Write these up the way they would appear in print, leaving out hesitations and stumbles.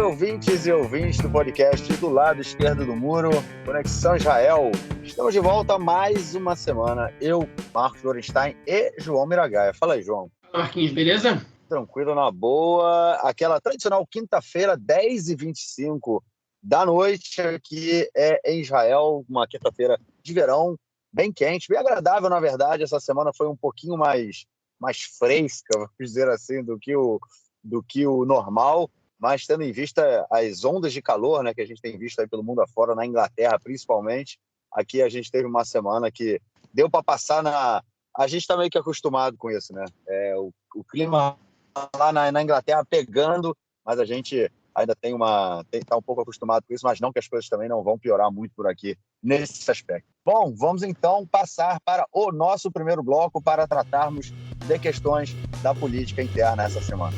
Salve, ouvintes e ouvintes do podcast do lado esquerdo do muro, Conexão Israel. Estamos de volta mais uma semana. Eu, Marcos Lorenstein e João Miragaia. Fala aí, João. Marquinhos, beleza? Tranquilo, na boa. Aquela tradicional quinta-feira, 10h25 da noite, aqui em Israel. Uma quinta-feira de verão, bem quente, bem agradável, na verdade. Essa semana foi um pouquinho mais fresca, vamos dizer assim, do que o normal. Mas tendo em vista as ondas de calor, né, que a gente tem visto aí pelo mundo afora, na Inglaterra principalmente, aqui a gente teve uma semana que deu para passar A gente está meio que acostumado com isso, né? O clima lá na Inglaterra pegando, mas a gente ainda está um pouco acostumado com isso, mas não que as coisas também não vão piorar muito por aqui nesse aspecto. Bom, vamos então passar para o nosso primeiro bloco para tratarmos de questões da política interna essa semana.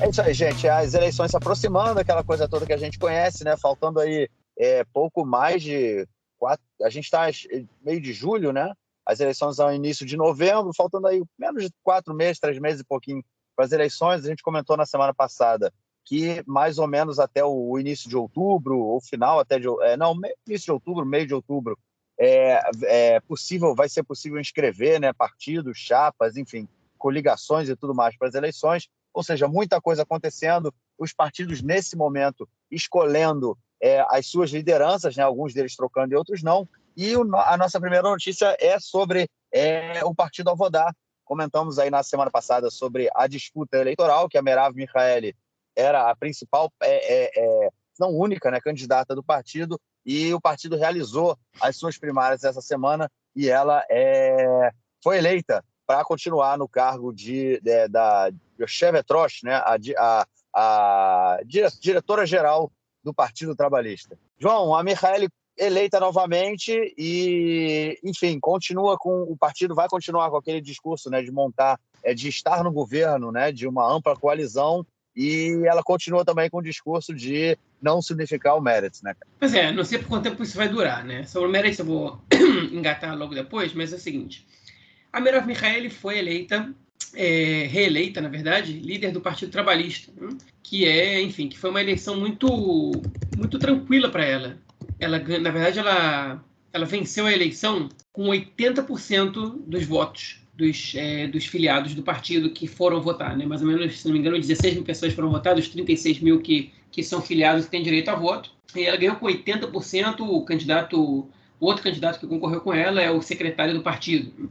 É isso aí, gente. As eleições se aproximando, aquela coisa toda que a gente conhece, né? Faltando aí pouco mais de 4... A gente está meio de julho, né? As eleições são início de novembro, faltando aí menos de 4 meses, 3 meses e pouquinho para as eleições. A gente comentou na semana passada que mais ou menos até o início de outubro, ou final até de... início de outubro, meio de outubro, vai ser possível inscrever, né? Partidos, chapas, enfim, coligações e tudo mais para as eleições. Ou seja, muita coisa acontecendo, os partidos nesse momento escolhendo as suas lideranças, né? Alguns deles trocando e outros não. E a nossa primeira notícia é sobre o Partido Avoda. Comentamos aí na semana passada sobre a disputa eleitoral, que a Merav Michaeli era a principal, não única, né, candidata do partido, e o partido realizou as suas primárias essa semana e ela foi eleita para continuar no cargo da Yoshevet-Rosh, né, a diretora-geral do Partido Trabalhista. João, a Michaeli eleita novamente e, enfim, o partido vai continuar com aquele discurso, né, de estar no governo, né, de uma ampla coalizão, e ela continua também com o discurso de não significar o Meretz, né? Pois não sei por quanto tempo isso vai durar, né? Sobre o Meretz eu vou engatar logo depois, mas é o seguinte: a Merav Michaeli foi reeleita, na verdade, líder do Partido Trabalhista, né? Que foi uma eleição muito, muito tranquila para ela. Na verdade, ela venceu a eleição com 80% dos votos dos filiados do partido que foram votar, né? Mais ou menos, se não me engano, 16 mil pessoas foram votadas, 36 mil que são filiados e têm direito a voto. E ela ganhou com 80%. O outro candidato que concorreu com ela é o secretário do partido.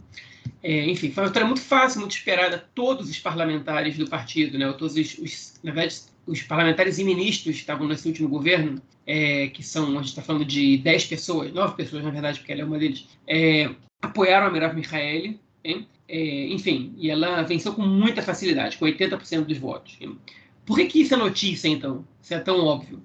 Enfim, foi uma vitória muito fácil, muito esperada. Todos os parlamentares do partido, né, na verdade, os parlamentares e ministros que estavam nesse último governo, que são, a gente está falando de 10 pessoas, 9 pessoas, na verdade, porque ela é uma deles, apoiaram a Merav Michaeli, enfim, e ela venceu com muita facilidade, com 80% dos votos. Por que isso é notícia, então? Isso é tão óbvio?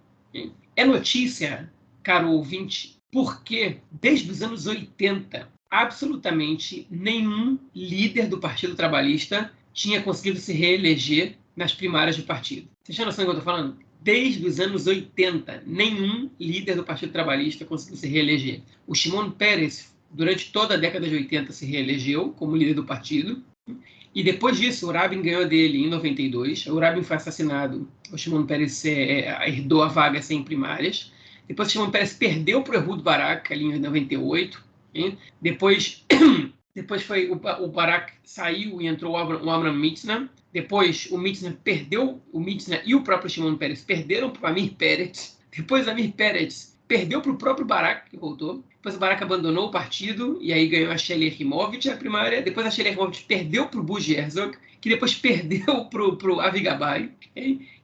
É notícia, caro ouvinte, porque desde os anos 80, absolutamente nenhum líder do Partido Trabalhista tinha conseguido se reeleger nas primárias do partido. Vocês têm noção do que eu estou falando? Desde os anos 80, nenhum líder do Partido Trabalhista conseguiu se reeleger. O Shimon Peres, durante toda a década de 80, se reelegeu como líder do partido. E depois disso, o Rabin ganhou dele em 92. O Rabin foi assassinado. O Shimon Peres herdou a vaga sem primárias. Depois o Shimon Peres perdeu para o Ehud Barak ali em 98. Depois foi o Barak saiu e entrou o Amram Mitzna. Depois o Mitzna perdeu, o Mitzna e o próprio Shimon Peres perderam para o Amir Peretz. Depois o Amir Peretz perdeu para o próprio Barak, que voltou. Depois o Barak abandonou o partido e aí ganhou a Shelley Yahimovich a primária. Depois a Shelley Yahimovich perdeu para o Buzz Herzog, que depois perdeu para o Avi Gabay,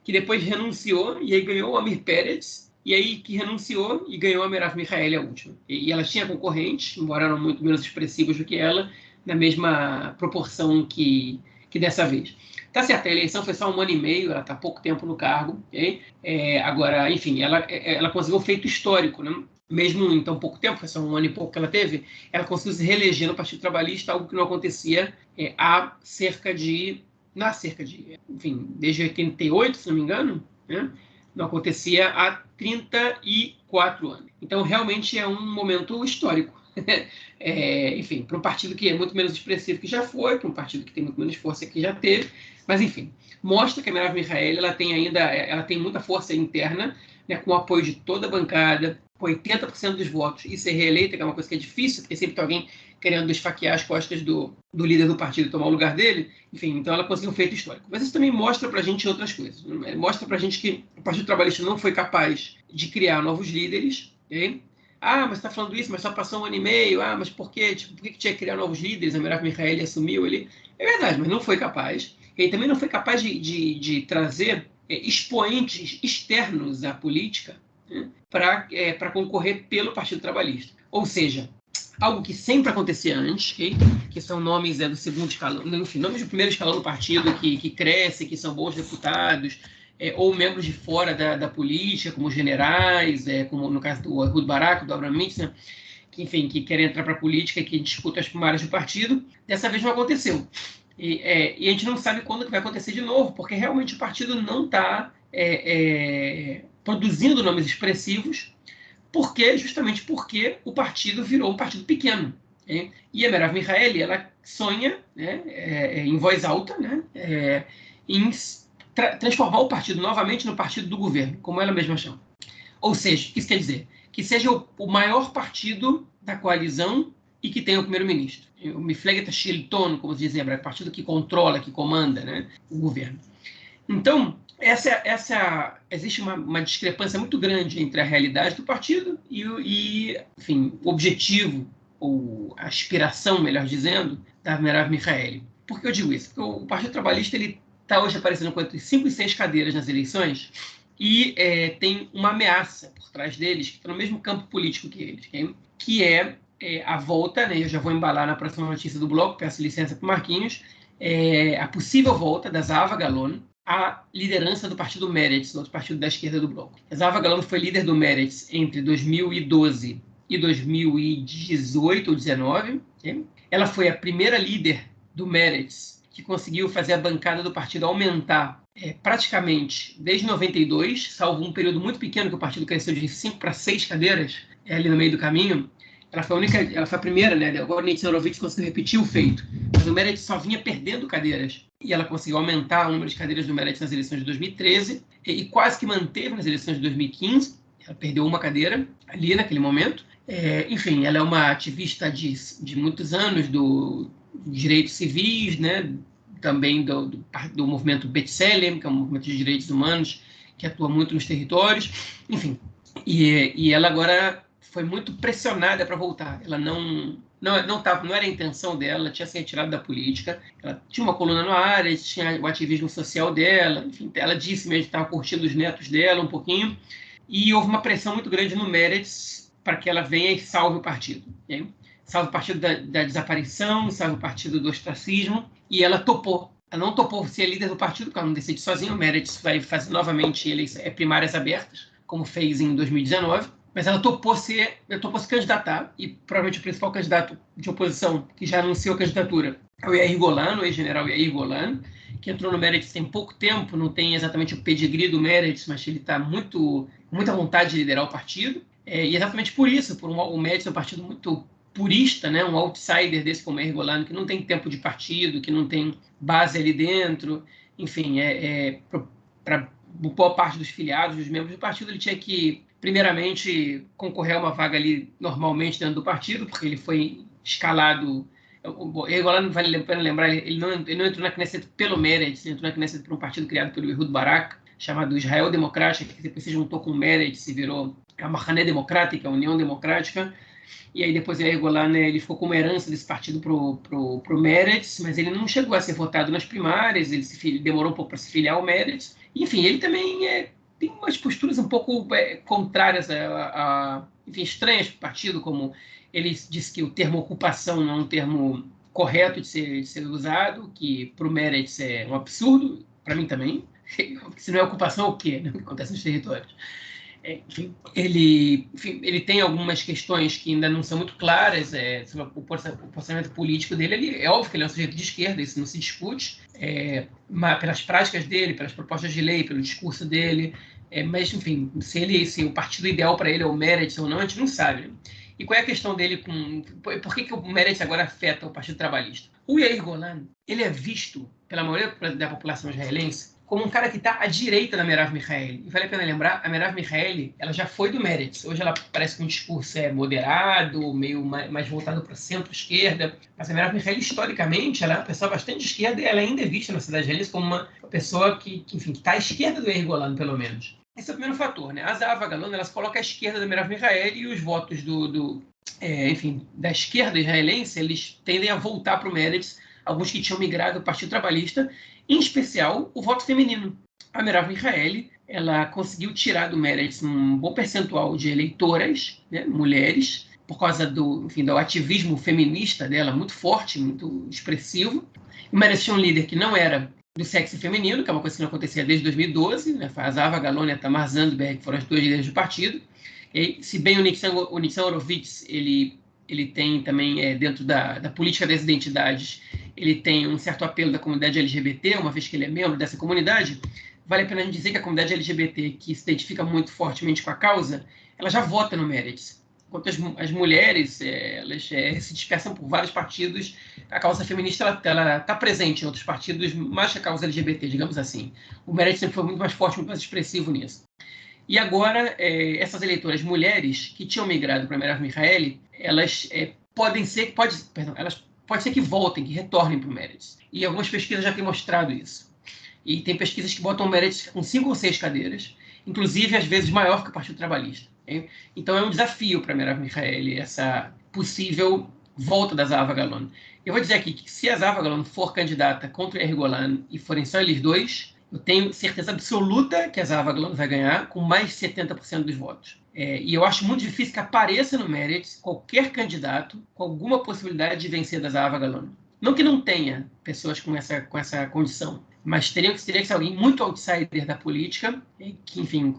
que depois renunciou e aí ganhou o Amir Peretz. E aí que renunciou e ganhou a Merav Michaeli a última. E ela tinha concorrentes, embora eram muito menos expressivos do que ela, na mesma proporção que dessa vez. Tá certo, a eleição foi só 1 ano e meio, ela está há pouco tempo no cargo. Agora, enfim, ela conseguiu um feito histórico, né? Mesmo em tão pouco tempo, foi só 1 ano e pouco que ela teve, ela conseguiu se reeleger no Partido Trabalhista, algo que não acontecia há cerca de... Enfim, desde 88, se não me engano, né? Não acontecia há 34 anos. Então, realmente é um momento histórico. Enfim, para um partido que é muito menos expressivo que já foi, para um partido que tem muito menos força que já teve, mas enfim, mostra que a Merav Michaeli ela tem muita força interna, né, com o apoio de toda a bancada, com 80% dos votos, e ser reeleita, que é uma coisa que é difícil, porque sempre tem alguém querendo esfaquear as costas do líder do partido e tomar o lugar dele. Enfim, então ela conseguiu um feito histórico. Mas isso também mostra para a gente outras coisas. Mostra para a gente que o Partido Trabalhista não foi capaz de criar novos líderes. Okay? Ah, mas está falando isso, mas só passou 1 ano e meio. Ah, mas por quê? Tipo, por que tinha que criar novos líderes? A Merav Michaeli assumiu ele. É verdade, mas não foi capaz. Ele também não foi capaz de trazer expoentes externos à política, né, para concorrer pelo Partido Trabalhista. Ou seja, algo que sempre acontecia antes, okay? Que são nomes do segundo escalão, enfim, nomes do primeiro escalão do partido que crescem, que são bons deputados, ou membros de fora da política, como generais, como no caso do Ehud Barak, do Abraham Mitz, né? Que, enfim, que querem entrar para a política e que disputam as primárias do partido. Dessa vez não aconteceu. E a gente não sabe quando que vai acontecer de novo, porque realmente o partido não está produzindo nomes expressivos, justamente porque o partido virou um partido pequeno. Né? E a Merav Michaeli, ela sonha, né, em voz alta, né, em transformar o partido novamente no partido do governo, como ela mesma chama. Ou seja, o que isso quer dizer? Que seja o maior partido da coalizão e que tenha o primeiro-ministro. O Mifleget Shilton, como se diz em hebraico, o partido que controla, que comanda, né, o governo. Então, existe uma discrepância muito grande entre a realidade do partido e enfim, o objetivo, ou a aspiração, melhor dizendo, da Merav Michaeli. Por que eu digo isso? Porque o Partido Trabalhista está hoje aparecendo com entre 5 e 6 cadeiras nas eleições e tem uma ameaça por trás deles, que está no mesmo campo político que eles, okay? Que é a volta, né, eu já vou embalar na próxima notícia do bloco, peço licença para o Marquinhos, a possível volta da Zahava Galon à liderança do partido Meretz, outro partido da esquerda do bloco. A Zahava Galon foi líder do Meretz entre 2012 e 2018 ou 2019. Okay? Ela foi a primeira líder do Meretz que conseguiu fazer a bancada do partido aumentar praticamente desde 92, salvo um período muito pequeno que o partido cresceu de 5 para 6 cadeiras ali no meio do caminho. Ela foi a primeira, né? Agora o Nitz Horowitz conseguiu repetir o feito, mas o Meretz só vinha perdendo cadeiras e ela conseguiu aumentar o número de cadeiras do Meretz nas eleições de 2013 e quase que manteve nas eleições de 2015. Ela perdeu uma cadeira ali naquele momento. Enfim, ela é uma ativista de muitos anos dos direitos civis, né? Também do movimento B'Tselem, que é um movimento de direitos humanos que atua muito nos territórios. Enfim, e ela agora foi muito pressionada para voltar. Ela não era a intenção dela, ela tinha se retirado da política, ela tinha uma coluna no Haaretz, tinha o ativismo social dela, enfim, ela disse mesmo que estava curtindo os netos dela um pouquinho, e houve uma pressão muito grande no Meretz para que ela venha e salve o partido. Okay? Salve o partido da desaparição, salve o partido do ostracismo, e ela topou. Ela não topou ser líder do partido, porque ela não decide sozinha. O Meretz vai fazer novamente primárias abertas, como fez em 2019, mas ela topou se candidatar, e provavelmente o principal candidato de oposição que já anunciou a candidatura é o Yair Golan, o ex-general Yair Golan, que entrou no Meretz tem pouco tempo, não tem exatamente o pedigree do Meretz, mas ele está com muita vontade de liderar o partido, e exatamente por isso, o Meretz é um partido muito purista, né? Um outsider desse como Yair Golan, que não tem tempo de partido, que não tem base ali dentro, enfim, para boa parte dos filiados, dos membros do partido, ele tinha que primeiramente concorrer a uma vaga ali normalmente dentro do partido, porque ele foi escalado. Agora não vale a pena lembrar, ele não entrou na Knesset pelo Meretz, ele entrou na Knesset por um partido criado pelo Ehud Barak, chamado Israel Democrática, que depois se juntou com o Meretz e virou a Mahané Democrática, a União Democrática. E aí depois o Yair Golan, ele ficou com uma herança desse partido pro Meretz, mas ele não chegou a ser votado nas primárias, ele demorou um pouco para se filiar ao Meretz. Enfim, ele também tem umas posturas um pouco contrárias enfim, estranhas para o partido, como ele disse que o termo ocupação não é um termo correto de ser usado, que para o Meretz é um absurdo, para mim também. Se não é ocupação, o quê? Né? O que acontece nos territórios. Enfim, ele tem algumas questões que ainda não são muito claras sobre o posicionamento político dele. É óbvio que ele é um sujeito de esquerda, isso não se discute, pelas práticas dele, pelas propostas de lei, pelo discurso dele, mas, enfim, se o partido ideal para ele é o Meretz ou não, a gente não sabe. Né? E qual é a questão dele com... Por que o Meretz agora afeta o Partido Trabalhista? O Yair Golan, ele é visto pela maioria da população israelense como um cara que está à direita da Merav Michaeli. E vale a pena lembrar, a Merav Michaeli, ela já foi do Meretz. Hoje ela parece que um discurso moderado, meio mais voltado para centro-esquerda. Mas a Merav Michaeli, historicamente, ela é uma pessoa bastante de esquerda e ela ainda é vista na cidade israelense como uma pessoa que está à esquerda do Yair Golan, pelo menos. Esse é o primeiro fator, né? A Zahava Galon, ela se coloca à esquerda da Merav Michaeli e os votos da esquerda israelense, eles tendem a voltar para o Meretz, alguns que tinham migrado do Partido Trabalhista, em especial o voto feminino. A Merav Michaeli, ela conseguiu tirar do Meretz um bom percentual de eleitoras, né, mulheres, por causa do ativismo feminista dela, muito forte, muito expressivo. O Meretz tinha um líder que não era do sexo feminino, que é uma coisa que não acontecia desde 2012, né? A Zahava Galon e a Tamar Zandberg foram as duas líderes do partido. E, se bem o Nitzan Horowitz, ele tem também, dentro da política das identidades, ele tem um certo apelo da comunidade LGBT, uma vez que ele é membro dessa comunidade. Vale a pena dizer que a comunidade LGBT, que se identifica muito fortemente com a causa, ela já vota no Meretz. Enquanto as mulheres elas se dispersam por vários partidos, a causa feminista ela está presente em outros partidos, mais que a causa LGBT, digamos assim. O Meretz sempre foi muito mais forte, muito mais expressivo nisso. E agora, essas eleitoras mulheres que tinham migrado para a Merav Michaeli, elas pode ser que voltem, que retornem para o Meretz. E algumas pesquisas já têm mostrado isso. E tem pesquisas que botam o Meretz com 5 ou 6 cadeiras, inclusive, às vezes, maior que o Partido Trabalhista. Hein? Então, é um desafio para a Merav Michaeli essa possível volta da Zahava Galon. Eu vou dizer aqui que se a Zahava Galon for candidata contra o Yair Golan e forem só eles dois, eu tenho certeza absoluta que a Zahava Galon vai ganhar com mais de 70% dos votos. E eu acho muito difícil que apareça no Meretz qualquer candidato com alguma possibilidade de vencer da Zahava Galon. Não que não tenha pessoas com essa condição, mas teria que ser alguém muito outsider da política, que, enfim,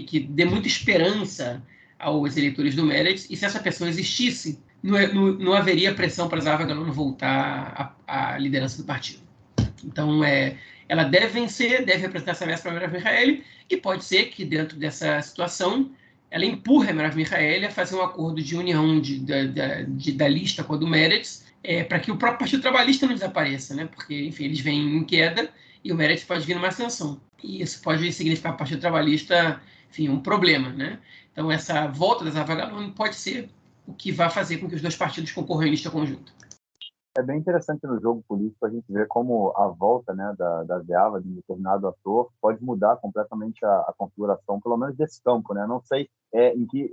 que dê muita esperança aos eleitores do Meretz, e se essa pessoa existisse, não haveria pressão para a Zahava Galon voltar à liderança do partido. Então, ela deve vencer, deve representar essa mesa para a Merav Michaeli, e pode ser que, dentro dessa situação, ela empurre a Merav Michaeli a fazer um acordo de união da lista com a do Meretz, para que o próprio Partido Trabalhista não desapareça, né? Porque, enfim, eles vêm em queda e o Meretz pode vir numa ascensão. E isso pode significar para o Partido Trabalhista, enfim, um problema, né? Então, essa volta da Zahava Galon pode ser o que vai fazer com que os dois partidos concorram em lista conjunta. É bem interessante no jogo político a gente ver como a volta, né, da Zahava, de um determinado ator, pode mudar completamente a configuração, pelo menos desse campo, né? Não sei em que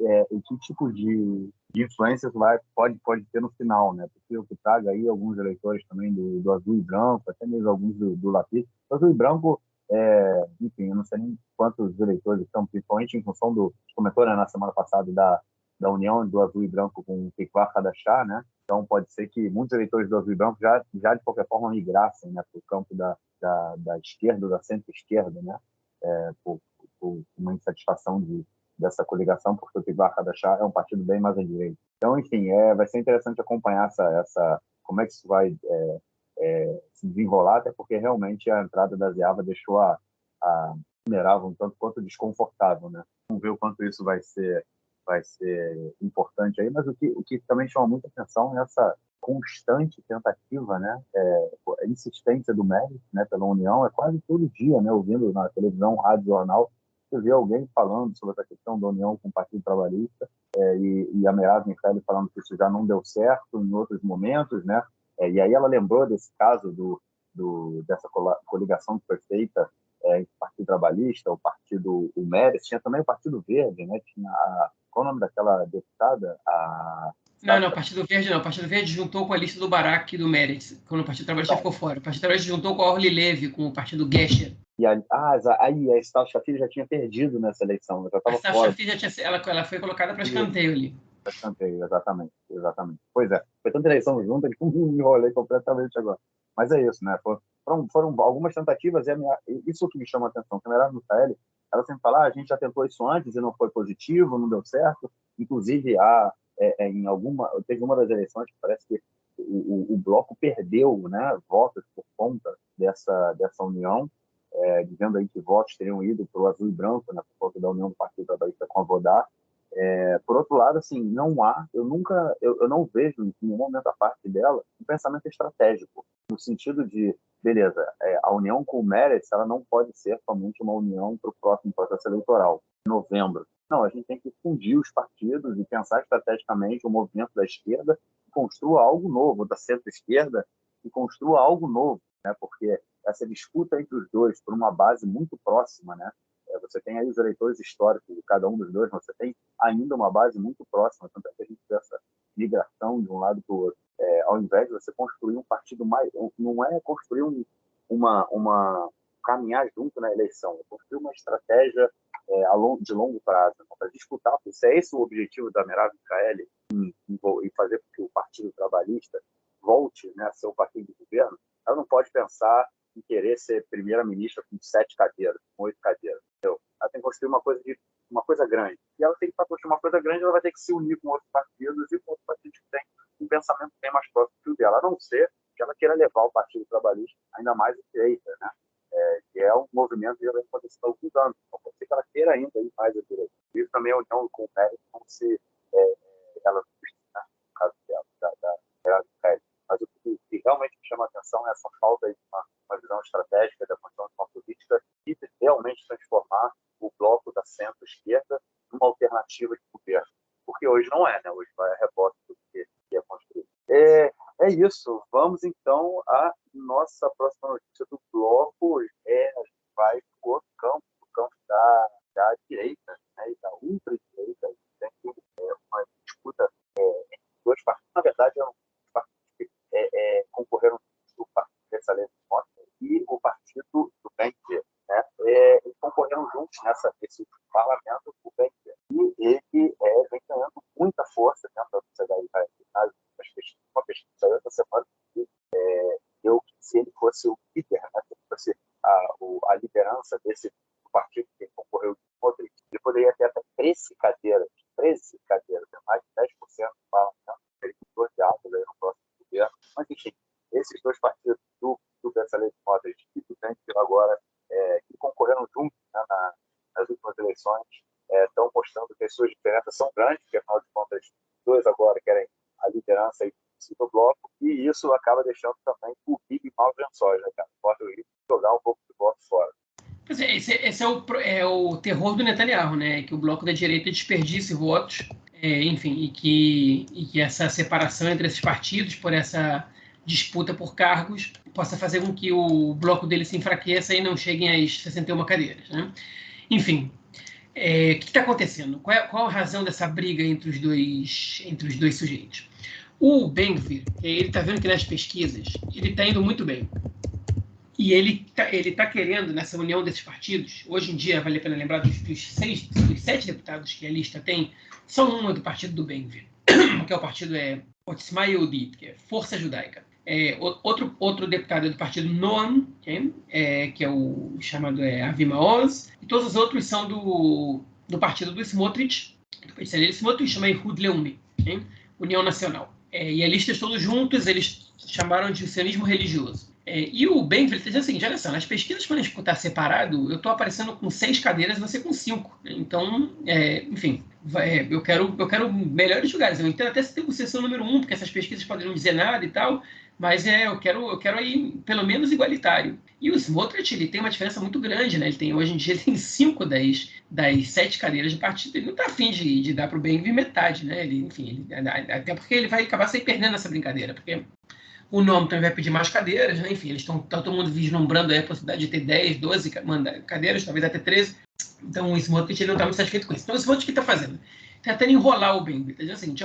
tipo de influências pode ter no final, né? Porque o que traga aí alguns eleitores também do azul e branco, até mesmo alguns do Lapid. O azul e branco, enfim, eu não sei nem quantos eleitores estão, principalmente em função do comentou, né, na semana passada da união do azul e branco com o Tikva Hadashah, né? Então, pode ser que muitos eleitores do azul e branco já de qualquer forma, migrassem, né, para o campo da esquerda, da centro-esquerda, né? Por uma insatisfação dessa coligação, porque o Tikva Hadashah é um partido bem mais à direita. Então, enfim, vai ser interessante acompanhar como é que isso vai se desenrolar, até porque realmente a entrada da Zahava deixou a Merav um tanto quanto desconfortável, né? Vamos ver o quanto isso vai ser importante aí, mas o que também chama muita atenção é essa constante tentativa, né, a insistência do Meretz, né, pela união, quase todo dia, né, ouvindo na televisão, rádio, jornal, você vê alguém falando sobre essa questão da união com o Partido Trabalhista, e a Merav Michaeli falando que isso já não deu certo em outros momentos, né, e aí ela lembrou desse caso dessa coligação que foi feita entre o Partido Trabalhista, o Meretz, tinha também o Partido Verde, né, tinha qual o nome daquela deputada? Não, Partido Verde não. O Partido Verde juntou com a lista do Barak e do Meretz, quando o Partido Trabalhista ficou fora. O Partido Trabalhista juntou com a Orly Levy, com o Partido Gesher. E aí a Stal Shafir já tinha perdido nessa eleição, já estava fora. A Stal Shafir ela foi colocada para escanteio ali. Para escanteio, exatamente. Pois foi tanta eleição junta que me enrolei completamente agora. Mas é isso, né? Foram algumas tentativas, isso que me chama a atenção. A Merav Michaeli, ela sempre fala, a gente já tentou isso antes e não foi positivo, não deu certo. Inclusive, teve uma das eleições que parece que o bloco perdeu, né, votos por conta dessa união, dizendo aí que votos teriam ido para o azul e branco, né, por conta da união do Partido Trabalhista com a Vodá. Por outro lado, assim, eu não vejo em nenhum momento a parte dela um pensamento estratégico, no sentido de, beleza, a união com o Meretz, ela não pode ser somente uma união para o próximo processo eleitoral, em novembro. Não, a gente tem que fundir os partidos e pensar estrategicamente o movimento da esquerda e construa algo novo, da centro-esquerda e construa algo novo, né? Porque essa disputa entre os dois por uma base muito próxima, né? Você tem aí os eleitores históricos de cada um dos dois, mas você tem ainda uma base muito próxima, tanto é que a gente vê essa migração de um lado para o outro. Ao invés de você construir um partido mais... Não é construir uma caminhar junto na eleição, é construir uma estratégia de longo prazo, né, para disputar. Se é esse o objetivo da Merav Michaeli, em fazer com que o Partido Trabalhista volte, né, a ser o partido de governo, ela não pode pensar em querer ser primeira-ministra com 7 cadeiras, com 8 cadeiras. Entendeu? Ela tem que construir uma coisa grande. E ela tem que, para construir uma coisa grande, ela vai ter que se unir com outros partidos e com outros partidos que têm um pensamento bem mais próximo que o dela, a não ser que ela queira levar o Partido Trabalhista ainda mais à direita, né? Que é um movimento que já vem acontecendo há alguns anos. Então, pode ser que ela queira ainda ir mais à direita. Isso também é a união com o Pérez, como se ela, né, no caso dela, da Pérez. Mas o que realmente me chama a atenção é essa falta de uma visão estratégica da construção de uma política e de realmente transformar o bloco da centro-esquerda numa alternativa de governo. Porque hoje não é, né? Hoje vai a rebote do que é construído. É isso. Vamos, então, à nossa próxima notícia do bloco. A gente vai para o outro campo, o campo da direita, né, e da ultradireita. Tem uma disputa entre dois partidos. Na verdade, eram partidos que concorreram do Partido Versalhes e o Partido do Ben-Gvir, né? Eles concorreram juntos nesse parlamento, o Ben-Gvir. E ele vem ganhando muita força dentro da sociedade israelita. Uma pesquisa saiu essa semana que deu que se ele fosse o líder, né, se ele fosse a liderança desse partido que concorreu de Smotrich, ele poderia ter até 13 cadeiras, mais de 10% do parlamento, ele bloqueado no próximo governo. Mas, enfim, esses dois partidos do Bezalel Smotrich e do Ben-Gvir agora, que concorreram juntos, né, nas últimas eleições, estão mostrando que as suas diferenças são grandes, porque, afinal de contas, os dois agora querem a liderança do bloco, e isso acaba deixando também o Bibi mal lençóis, né, cara? Pode jogar um pouco de voto fora. Pois é, esse é o terror do Netanyahu, né? Que o bloco da direita desperdice votos, enfim, e que essa separação entre esses partidos, por essa disputa por cargos, possa fazer com que o bloco dele se enfraqueça e não cheguem às 61 cadeiras, né? Enfim, o que está acontecendo? Qual a razão dessa briga entre os dois sujeitos? O Ben-Gvir, ele está vendo que nas pesquisas ele está indo muito bem. E ele tá querendo, nessa união desses partidos, hoje em dia, vale a pena lembrar dos 7 deputados que a lista tem, só uma do partido do Ben-Gvir, que é o partido Otzma Yehudit, que é Força Judaica. Outro deputado é do partido Noam, que é o chamado Avi Maoz, e todos os outros são do partido do Smotrich, do Bezalel Smotrich, chama Ihud Leumi, União Nacional. E a lista todos juntos, eles chamaram de sionismo religioso. E o Ben-Gvir está dizendo o seguinte, olha só, nas pesquisas, quando a gente está separado, eu estou aparecendo com 6 cadeiras e você com 5. Então, enfim, eu quero melhores lugares. Eu entendo até se tem você ser o número 1, porque essas pesquisas podem não dizer nada e tal, mas eu quero aí, pelo menos, igualitário. E o Smotrich, ele tem uma diferença muito grande, né? Hoje em dia ele tem 5 das 7 cadeiras de partido. Ele não está afim de dar para o Ben-Gvir metade, né? Até porque ele vai acabar se perdendo nessa brincadeira, porque o nome também vai pedir mais cadeiras, né? Enfim, eles estão todo mundo vislumbrando aí a possibilidade de ter 10, 12 cadeiras, talvez até 13. Então o Smotrich ele não está muito satisfeito com isso. Então o Smotrich o que está fazendo? Tentando enrolar o Ben-Gvir. Está dizendo o seguinte,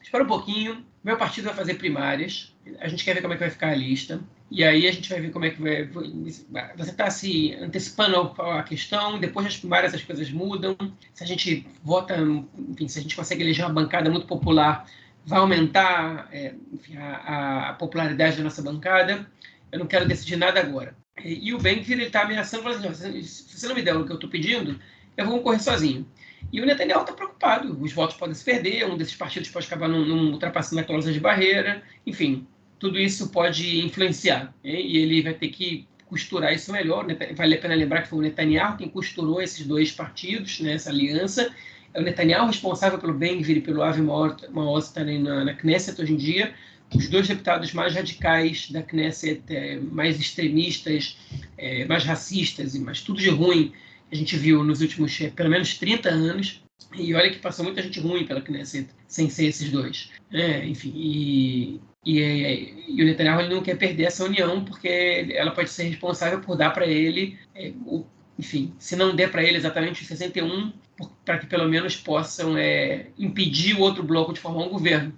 espera um pouquinho, meu partido vai fazer primárias, a gente quer ver como é que vai ficar a lista, e aí a gente vai ver como é que vai... Você está se antecipando a questão, depois das primárias as coisas mudam, se a gente vota, enfim, se a gente consegue eleger uma bancada muito popular, vai aumentar enfim, a popularidade da nossa bancada, eu não quero decidir nada agora. E o Ben-Gvir está ameaçando, falando assim, se você não me der o que eu estou pedindo, eu vou concorrer sozinho. E o Netanyahu está preocupado, os votos podem se perder, um desses partidos pode acabar não ultrapassando a cláusula de barreira, enfim, tudo isso pode influenciar, e ele vai ter que costurar isso melhor. Vale a pena lembrar que foi o Netanyahu quem costurou esses dois partidos, né, essa aliança, É o Netanyahu responsável pelo Ben-Gvir e pelo Avi Maoz estarem na Knesset hoje em dia, os dois deputados mais radicais da Knesset, mais extremistas, mais racistas e mais tudo de ruim que a gente viu nos últimos pelo menos 30 anos. E olha que passou muita gente ruim pela Knesset sem ser esses dois. Enfim, e o Netanyahu ele não quer perder essa união porque ela pode ser responsável por dar para ele, enfim, se não der para ele exatamente os 61, para que pelo menos possam impedir o outro bloco de formar um governo,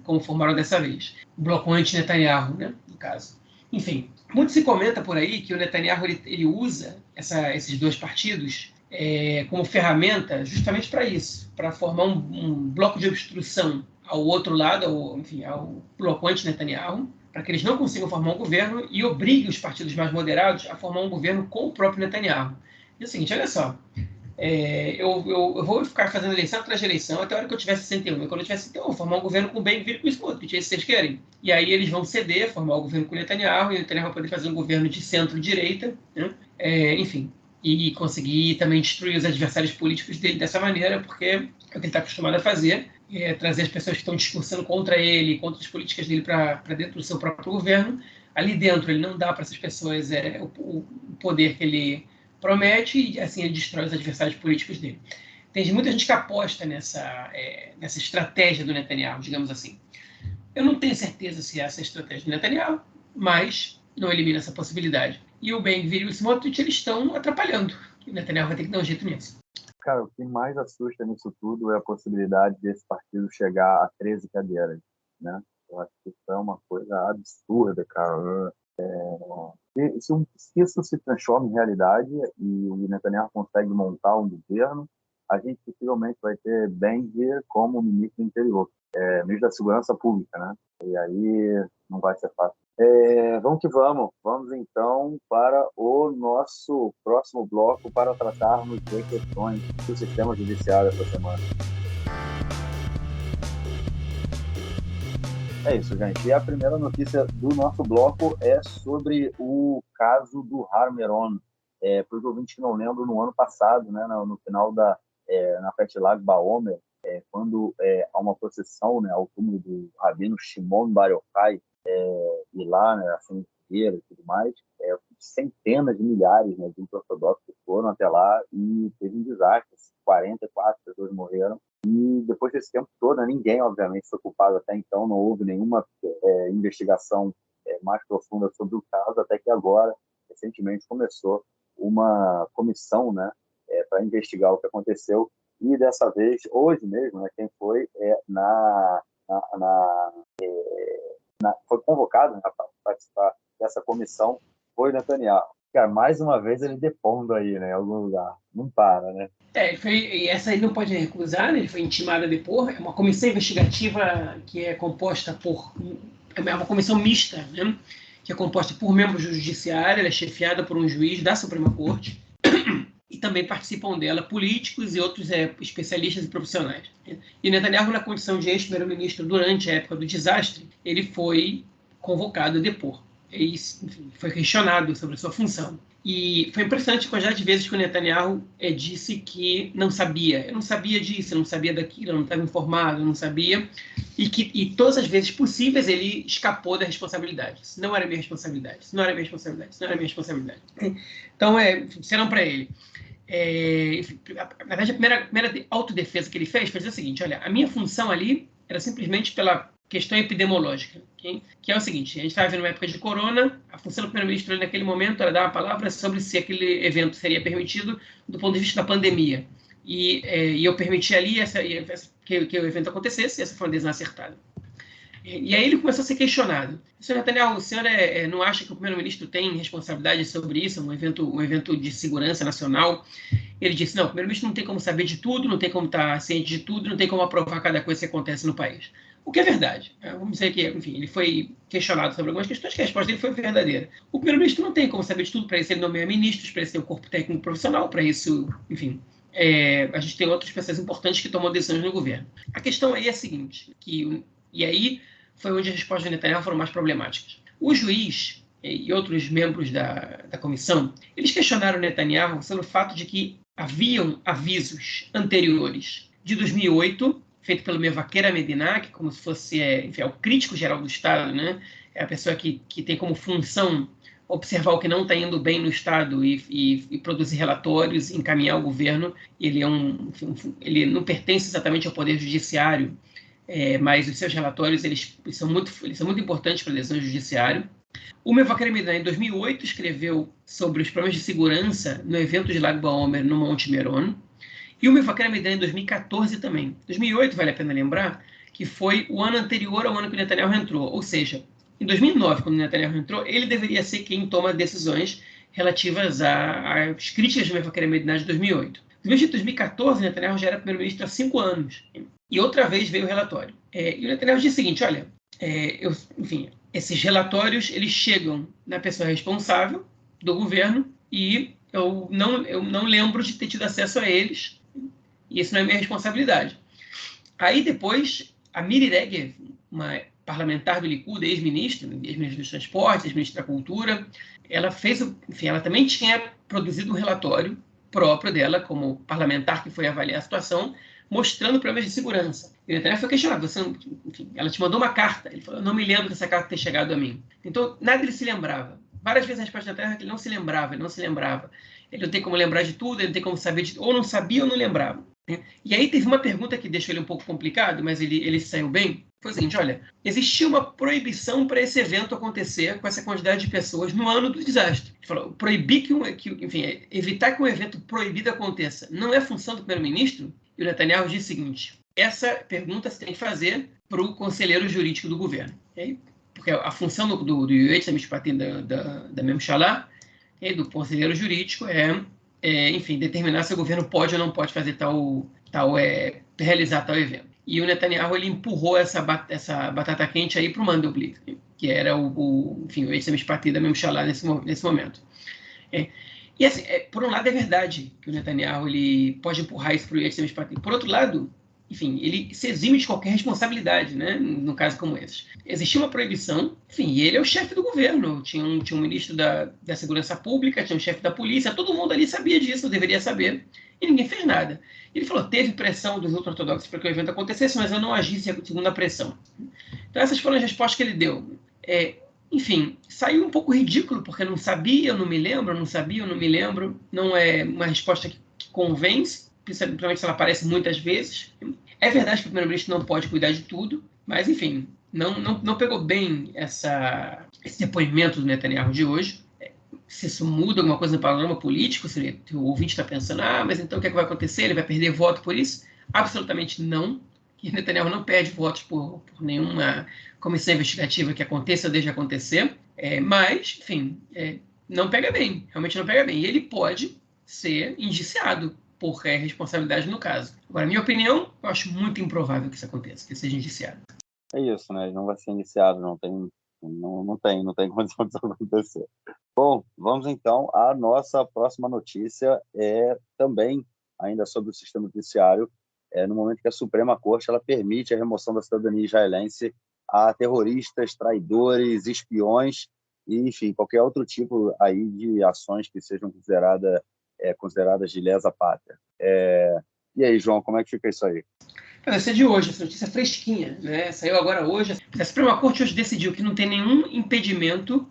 como formaram dessa vez. O bloco anti-Netanyahu, né, no caso. Enfim, muito se comenta por aí que o Netanyahu ele usa esses dois partidos como ferramenta justamente para isso, para formar um bloco de obstrução ao outro lado, ao bloco anti-Netanyahu, para que eles não consigam formar um governo e obrigue os partidos mais moderados a formar um governo com o próprio Netanyahu. E é o seguinte, olha só, eu vou ficar fazendo eleição atrás de eleição até a hora que eu tiver 61. E quando eu tiver 61, eu vou formar um governo com o Ben-Gvir e com o Smotrich, é isso que vocês querem? E aí eles vão ceder, formar um governo com o Netanyahu, e o Netanyahu vai poder fazer um governo de centro-direita, né? Enfim, e conseguir também destruir os adversários políticos dele dessa maneira, porque é o que ele está acostumado a fazer, trazer as pessoas que estão discursando contra ele, contra as políticas dele para dentro do seu próprio governo. Ali dentro ele não dá para essas pessoas o poder que ele promete, e assim ele destrói os adversários políticos dele. Tem muita gente que aposta nessa estratégia do Netanyahu, digamos assim. Eu não tenho certeza se essa é a estratégia do Netanyahu, mas não elimina essa possibilidade. E o Ben-Gvir e o Smotrich, eles estão atrapalhando. O Netanyahu vai ter que dar um jeito nisso. Cara, o que mais assusta nisso tudo é a possibilidade desse partido chegar a 13 cadeiras, né? Eu acho que isso é uma coisa absurda, cara. Se isso se transforma em realidade e o Netanyahu consegue montar um governo, a gente possivelmente vai ter Ben-Gvir como ministro do interior, ministro da Segurança Pública, né? E aí não vai ser fácil. Vamos que vamos. Vamos então para o nosso próximo bloco para tratarmos de questões do sistema judiciário essa semana. É isso, gente. E a primeira notícia do nosso bloco é sobre o caso do Har Meron. Para os ouvintes que não lembram, no ano passado, né, no final na Festa Lag Baomer, quando há uma procissão, né, ao túmulo do rabino Shimon Bar Yochai, e lá, né, assim, e tudo mais, centenas de milhares, né, de ortodoxos foram até lá e teve um desastre. 44 pessoas morreram. E depois desse tempo todo, ninguém, obviamente, foi culpado até então, não houve nenhuma investigação mais profunda sobre o caso, até que agora, recentemente, começou uma comissão, né, para investigar o que aconteceu. E dessa vez, hoje mesmo, né, quem foi foi convocado, né, para participar dessa comissão foi Netanyahu. Cara, mais uma vez ele depondo aí, né, em algum lugar. Não para, né? E essa ele não pode recusar, né? Ele foi intimado a depor. É uma comissão investigativa que é composta por... É uma comissão mista, né? Que é composta por membros do judiciário, ela é chefiada por um juiz da Suprema Corte, e também participam dela políticos e outros especialistas e profissionais. E Netanyahu, na condição de ex-primeiro-ministro durante a época do desastre, ele foi convocado a depor. E, enfim, foi questionado sobre a sua função. E foi impressionante a quantidade de vezes que o Netanyahu disse que não sabia. Eu não sabia disso, eu não sabia daquilo, eu não estava informado, eu não sabia. E todas as vezes possíveis ele escapou da responsabilidade. Isso não era minha responsabilidade, isso não era minha responsabilidade, isso não era minha responsabilidade. Então, disseram para ele. Na verdade, a primeira autodefesa que ele fez foi dizer o seguinte: olha, a minha função ali era simplesmente pela questão epidemiológica, okay? Que é o seguinte: a gente estava vivendo uma época de corona, a função do primeiro-ministro naquele momento era dar uma palavra sobre se aquele evento seria permitido do ponto de vista da pandemia. E eu permiti ali que o evento acontecesse, e essa foi uma decisão acertada. E aí ele começou a ser questionado. Senhor Netanyahu, o senhor não acha que o primeiro-ministro tem responsabilidade sobre isso, um evento de segurança nacional? Ele disse, não, o primeiro-ministro não tem como saber de tudo, não tem como estar ciente de tudo, não tem como aprovar cada coisa que acontece no país. O que é verdade. Vamos dizer que, enfim, ele foi questionado sobre algumas questões que a resposta dele foi verdadeira. O primeiro-ministro não tem como saber de tudo, para isso ele nomeia ministros, para isso tem um corpo técnico profissional, para isso, enfim... a gente tem outras pessoas importantes que tomam decisões no governo. A questão aí é a seguinte, e aí foi onde as respostas do Netanyahu foram mais problemáticas. O juiz e outros membros da comissão, eles questionaram o Netanyahu sobre o fato de que haviam avisos anteriores de 2008, feito pelo Mevaquer Medina, que como se fosse enfim, é o crítico geral do Estado, né? É a pessoa que tem como função observar o que não está indo bem no Estado e produzir relatórios, encaminhar ao governo. Ele ele não pertence exatamente ao Poder Judiciário, mas os seus relatórios eles são muito importantes para a decisão do Judiciário. O Mevaquer Medina, em 2008, escreveu sobre os problemas de segurança no evento de Lag BaOmer no Monte Meron. E o Mevaquer Medina, em 2014 também. 2008, vale a pena lembrar, que foi o ano anterior ao ano que o Netanyahu entrou. Ou seja, em 2009, quando o Netanyahu entrou, ele deveria ser quem toma decisões relativas às críticas do Mevaquer Medina de 2008. No mês de 2014, o Netanyahu já era primeiro-ministro há 5 anos. E outra vez veio o relatório. E o Netanyahu disse o seguinte, olha, enfim, esses relatórios eles chegam na pessoa responsável do governo e eu não lembro de ter tido acesso a eles, e isso não é minha responsabilidade. Aí depois, a Miri Regev, uma parlamentar do Likud, ex-ministra dos Transportes, ex-ministra da Cultura, ela ela também tinha produzido um relatório próprio dela, como parlamentar que foi avaliar a situação, mostrando problemas de segurança. E o Netanyahu foi questionado. Enfim, ela te mandou uma carta. Ele falou, eu não me lembro dessa carta ter chegado a mim. Então, nada ele se lembrava. Várias vezes a resposta da Netanyahu é que ele não se lembrava. Ele não tem como lembrar de tudo, ele não tem como saber de tudo. Ou não sabia ou não lembrava. E aí teve uma pergunta que deixou ele um pouco complicado, mas ele saiu bem. Foi o seguinte, olha, existia uma proibição para esse evento acontecer com essa quantidade de pessoas no ano do desastre. Ele falou, proibir evitar que um evento proibido aconteça não é função do primeiro-ministro? E o Netanyahu disse o seguinte, essa pergunta você tem que fazer para o conselheiro jurídico do governo. Okay? Porque a função do Yoetz Mishpatim da Memshalá, do conselheiro jurídico, enfim, determinar se o governo pode ou não pode fazer realizar tal evento. E o Netanyahu ele empurrou essa batata quente aí para o Mandelblit, que era o Yoetz Mishpatim da Memshalá nesse momento. E assim, por um lado é verdade que o Netanyahu ele pode empurrar isso para o Yoetz Mishpatim. Por outro lado, enfim, ele se exime de qualquer responsabilidade, né, no caso como esse. Existia uma proibição, enfim, e ele é o chefe do governo. Tinha um ministro da Segurança Pública, tinha um chefe da polícia, todo mundo ali sabia disso, deveria saber, e ninguém fez nada. Ele falou, teve pressão dos ultra-ortodoxos para que o evento acontecesse, mas eu não agi segundo a pressão. Então essas foram as respostas que ele deu. Enfim, saiu um pouco ridículo, porque não sabia, eu não me lembro, não sabia, eu não me lembro. Não é uma resposta que convence, principalmente se ela aparece muitas vezes. É verdade que o primeiro-ministro não pode cuidar de tudo, mas, enfim, não pegou bem esse depoimento do Netanyahu de hoje. Se isso muda alguma coisa no panorama político, se o ouvinte está pensando, mas então o que vai acontecer? Ele vai perder voto por isso? Absolutamente não. Que Netanyahu não perde votos por nenhuma comissão investigativa que aconteça ou deixe acontecer, mas, enfim, não pega bem, realmente não pega bem. E ele pode ser indiciado por responsabilidade no caso. Agora, minha opinião, eu acho muito improvável que isso aconteça, que ele seja indiciado. É isso, né? Ele não vai ser indiciado, não tem condição disso acontecer. Bom, vamos então à nossa próxima notícia, também ainda sobre o sistema judiciário, no momento que a Suprema Corte ela permite a remoção da cidadania israelense a terroristas, traidores, espiões e, enfim, qualquer outro tipo aí de ações que sejam consideradas de lesa pátria. E aí, João, como é que fica isso aí? Essa é de hoje, essa notícia fresquinha, né? Saiu agora hoje. A Suprema Corte hoje decidiu que não tem nenhum impedimento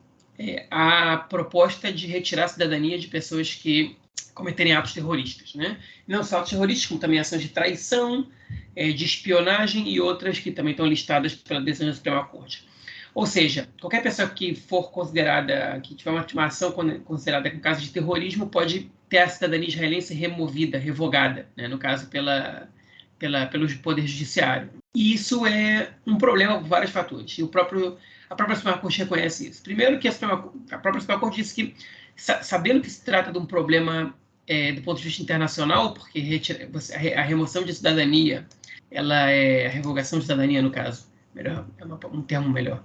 à proposta de retirar a cidadania de pessoas que cometerem atos terroristas, né? Não só atos terroristas, como também ações de traição, de espionagem e outras que também estão listadas pela decisão da Suprema Corte. Ou seja, qualquer pessoa que for considerada, que tiver uma ação considerada com caso de terrorismo, pode ter a cidadania israelense removida, revogada, né? No caso pelo Poder Judiciário. E isso é um problema por vários fatores. E a própria Suprema Corte reconhece isso. Primeiro que a própria Suprema Corte disse que, sabendo que se trata de um problema do ponto de vista internacional, porque a remoção de cidadania, a revogação de cidadania, no caso, um termo melhor,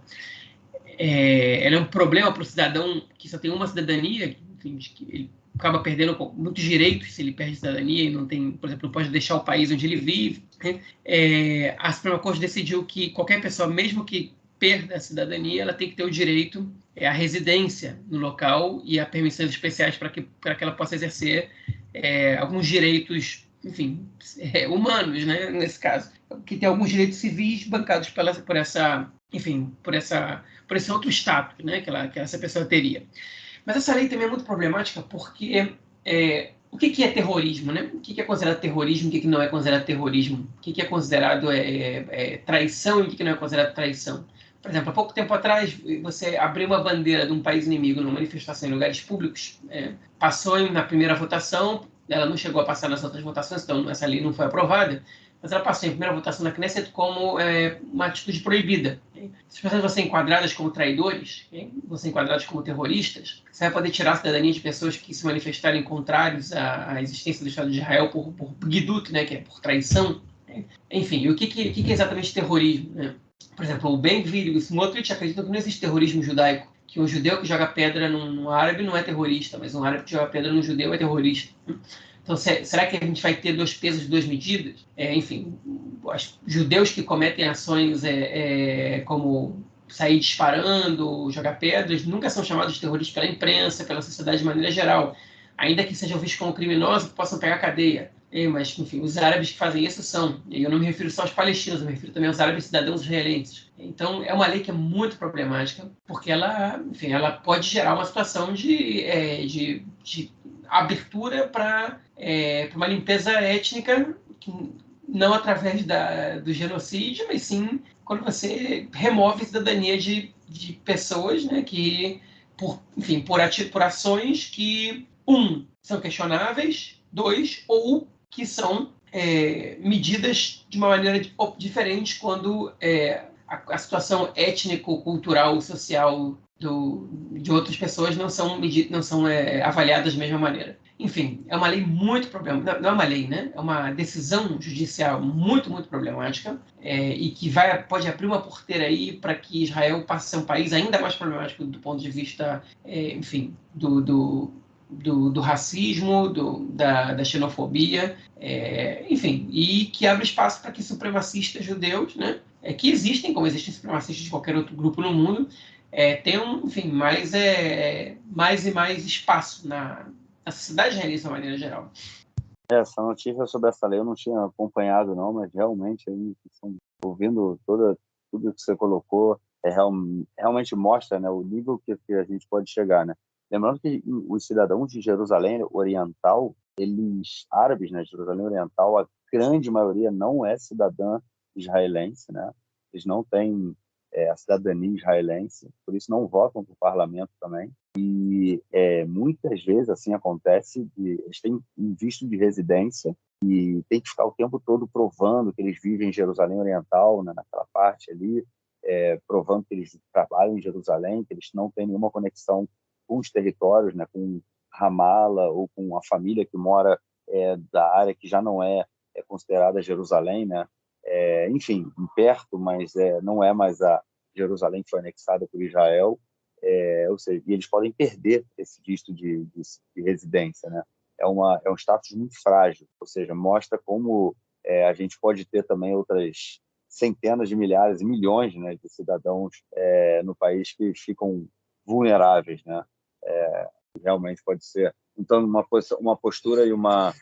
ela é um problema para o cidadão que só tem uma cidadania, enfim, que ele acaba perdendo muitos direitos se ele perde cidadania e não tem, por exemplo, não pode deixar o país onde ele vive. A Suprema Corte decidiu que qualquer pessoa, mesmo que perda a cidadania, ela tem que ter o direito à residência no local e a permissões especiais para que ela possa exercer alguns direitos, enfim, humanos, né, nesse caso, que tem alguns direitos civis bancados por esse outro status, né, que essa pessoa teria. Mas essa lei também é muito problemática porque o que é terrorismo, né? O que é considerado terrorismo, o que não é considerado terrorismo, o que é considerado traição e o que não é considerado traição. Por exemplo, há pouco tempo atrás, você abriu uma bandeira de um país inimigo numa manifestação em lugares públicos, passou na primeira votação, ela não chegou a passar nas outras votações, então essa lei não foi aprovada, mas ela passou em primeira votação na Knesset como uma atitude proibida. Se as pessoas vão ser enquadradas como traidores, vão ser enquadradas como terroristas, você vai poder tirar a cidadania de pessoas que se manifestarem contrários à existência do Estado de Israel por Gidut, né, que é por traição. Enfim, o que é exatamente terrorismo, né? Por exemplo, o Ben-Gvir e o Smotrich acreditam que não existe terrorismo judaico, que um judeu que joga pedra num árabe não é terrorista, mas um árabe que joga pedra num judeu é terrorista. Então, será que a gente vai ter 2 pesos, 2 medidas? Enfim, os judeus que cometem ações como sair disparando, jogar pedras, nunca são chamados de terroristas pela imprensa, pela sociedade de maneira geral, ainda que sejam vistos como criminosos que possam pegar cadeia. Mas, enfim, os árabes que fazem isso são, e eu não me refiro só aos palestinos, eu me refiro também aos árabes cidadãos israelenses. Então, é uma lei que é muito problemática, porque ela pode gerar uma situação de abertura para uma limpeza étnica, não através do genocídio, mas sim quando você remove a cidadania de pessoas, né, que, por ações que, são questionáveis, 2, ou que são medidas de uma maneira diferente quando a situação étnico-cultural, social de outras pessoas não são avaliadas da mesma maneira. Enfim, é uma lei muito problemática. Não é uma lei, né? É uma decisão judicial muito, muito problemática e que pode abrir uma porteira aí para que Israel passe a ser um país ainda mais problemático do ponto de vista, do racismo, da xenofobia, enfim, e que abre espaço para que supremacistas judeus, né, que existem, como existem supremacistas de qualquer outro grupo no mundo, tenham, enfim, mais e mais espaço na sociedade israelense de uma maneira geral. Essa notícia sobre essa lei eu não tinha acompanhado, não, mas realmente, aí, ouvindo tudo que você colocou, realmente mostra, né, o nível que a gente pode chegar, né? Lembrando que os cidadãos de Jerusalém Oriental, eles árabes, né, de Jerusalém Oriental, a grande maioria não é cidadã israelense, né? Eles não têm a cidadania israelense, por isso não votam para o parlamento também. E muitas vezes assim acontece, eles têm um visto de residência e tem que ficar o tempo todo provando que eles vivem em Jerusalém Oriental, né, naquela parte ali, provando que eles trabalham em Jerusalém, que eles não têm nenhuma conexão com os territórios, né, com Ramala ou com a família que mora da área que já não é considerada Jerusalém, né? Enfim, perto, mas não é mais a Jerusalém que foi anexada por Israel, ou seja, e eles podem perder esse visto de residência, né? É um status muito frágil, ou seja, mostra como a gente pode ter também outras centenas de milhares e milhões, né, de cidadãos no país que ficam vulneráveis, né? Realmente pode ser, então, uma postura e uma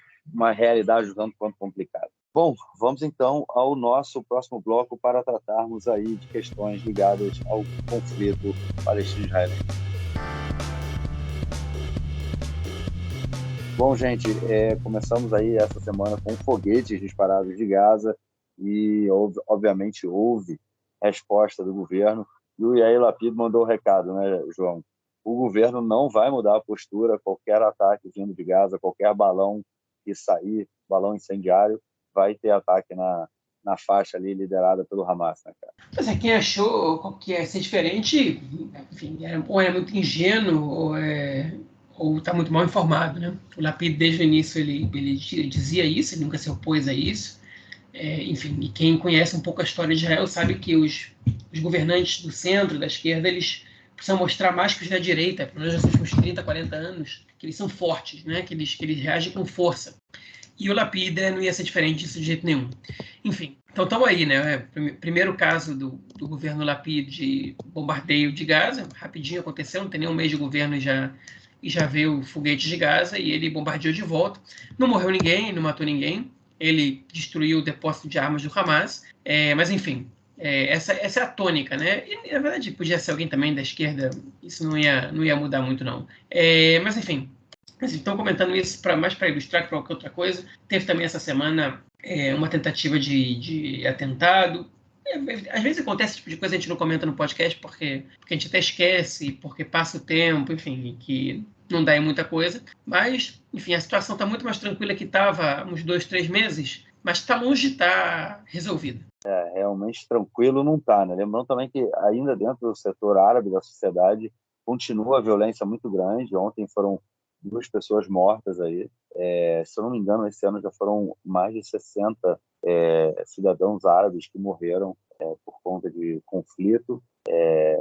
realidade um tanto quanto complicada. Bom, vamos então ao nosso próximo bloco para tratarmos aí de questões ligadas ao conflito palestino-israelense. Bom, gente, começamos aí essa semana com foguetes disparados de Gaza e, obviamente, houve resposta do governo. E o Yair Lapid mandou o recado, né, João? O governo não vai mudar a postura, qualquer ataque vindo de Gaza, qualquer balão que sair, balão incendiário, vai ter ataque na faixa ali liderada pelo Hamas, né, cara? Mas quem achou que ia ser diferente, enfim, ou é muito ingênuo ou está muito mal informado, né? O Lapid, desde o início, ele dizia isso, ele nunca se opôs a isso. Enfim, e quem conhece um pouco a história de Israel sabe que os governantes do centro, da esquerda, eles precisam mostrar mais que os da direita, pelo menos nos últimos 30, 40 anos, que eles são fortes, né? que eles reagem com força. E o Lapid não ia ser diferente disso de jeito nenhum. Enfim, então estamos aí, né? Primeiro caso do governo Lapid de bombardeio de Gaza, rapidinho aconteceu, não tem nem um mês de governo e já e já veio o foguete de Gaza e ele bombardeou de volta. Não morreu ninguém, não matou ninguém. Ele destruiu o depósito de armas do Hamas. Mas, enfim, essa é a tônica, né? E, na verdade, podia ser alguém também da esquerda. Isso não ia mudar muito, não. Mas, enfim, estão comentando isso mais para ilustrar que para qualquer outra coisa. Teve também essa semana uma tentativa de atentado. Às vezes acontece esse tipo de coisa, a gente não comenta no podcast porque a gente até esquece, porque passa o tempo, enfim, que não dá em muita coisa. Mas, enfim, a situação está muito mais tranquila que estava há uns 2, 3 meses, mas está longe de estar resolvida. Realmente tranquilo não está, né? Lembrando também que ainda dentro do setor árabe da sociedade continua a violência muito grande. Ontem foram 2 pessoas mortas aí. Se eu não me engano, esse ano já foram mais de 60 cidadãos árabes que morreram por conta de conflito,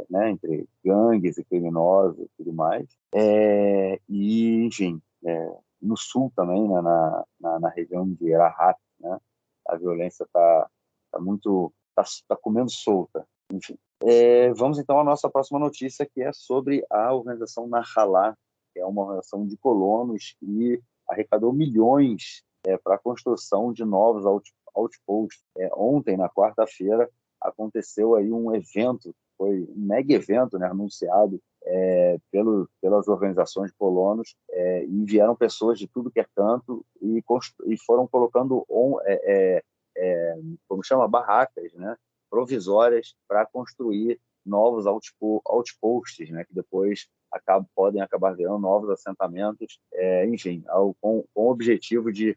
né, entre gangues e criminosos e tudo mais. E, enfim, no sul também, né, na região de Rahat, né, a violência está comendo solta. Enfim. Vamos então à nossa próxima notícia, que é sobre a organização Nahalá, que é uma organização de colonos que arrecadou milhões para a construção de novos outposts. Ontem, na quarta-feira, aconteceu aí um evento, foi um mega evento, né, anunciado pelas organizações de colonos, e vieram pessoas de tudo que é canto e foram colocando como chama, barracas, né, provisórias para construir novos outposts, né, que depois podem acabar virando novos assentamentos, enfim, com o objetivo de